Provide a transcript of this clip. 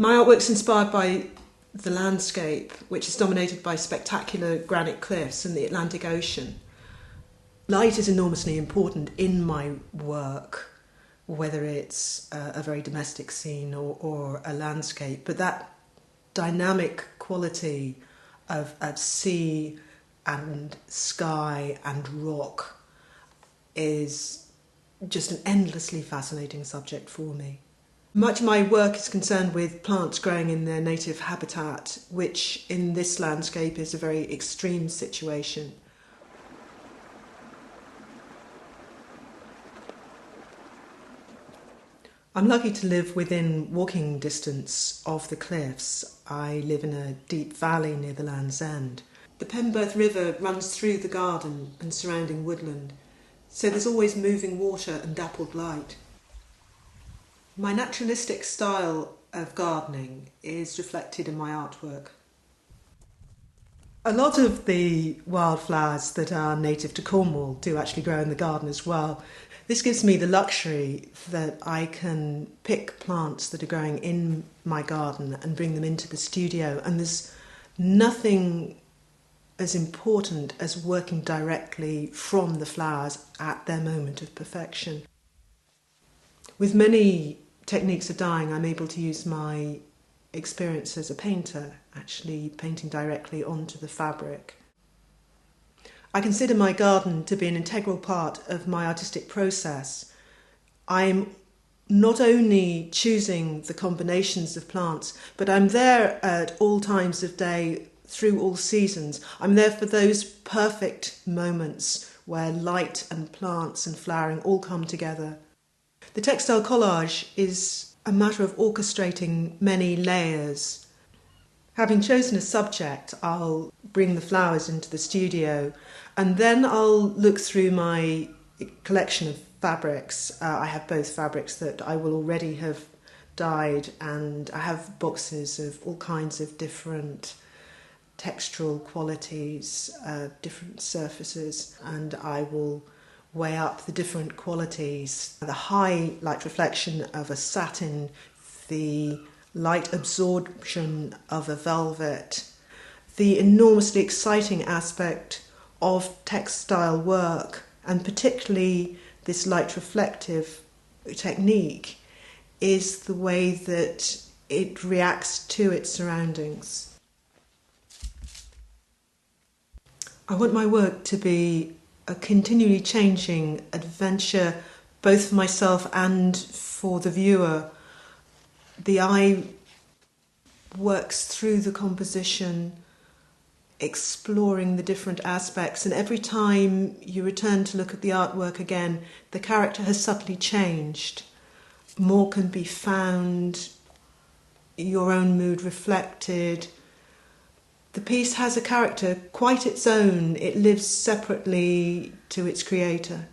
My artwork's inspired by the landscape, which is dominated by spectacular granite cliffs and the Atlantic Ocean. Light is enormously important in my work, whether it's a very domestic scene or a landscape, but that dynamic quality of sea and sky and rock is just an endlessly fascinating subject for me. Much of my work is concerned with plants growing in their native habitat, which in this landscape is a very extreme situation. I'm lucky to live within walking distance of the cliffs. I live in a deep valley near the Land's End. The Penberth River runs through the garden and surrounding woodland, so there's always moving water and dappled light. My naturalistic style of gardening is reflected in my artwork. A lot of the wildflowers that are native to Cornwall do actually grow in the garden as well. This gives me the luxury that I can pick plants that are growing in my garden and bring them into the studio, and there's nothing as important as working directly from the flowers at their moment of perfection. With many techniques of dyeing, I'm able to use my experience as a painter, actually painting directly onto the fabric. I consider my garden to be an integral part of my artistic process. I'm not only choosing the combinations of plants, but I'm there at all times of day, through all seasons. I'm there for those perfect moments where light and plants and flowering all come together. The textile collage is a matter of orchestrating many layers. Having chosen a subject, I'll bring the flowers into the studio, and then I'll look through my collection of fabrics. I have both fabrics that I will already have dyed, and I have boxes of all kinds of different textural qualities, different surfaces, and I will weigh up the different qualities. The high light reflection of a satin, the light absorption of a velvet, the enormously exciting aspect of textile work, and particularly this light reflective technique, is the way that it reacts to its surroundings. I want my work to be a continually changing adventure, both for myself and for the viewer. The eye works through the composition, exploring the different aspects, and every time you return to look at the artwork again, the character has subtly changed. More can be found, your own mood reflected. The piece has a character quite its own. It lives separately to its creator.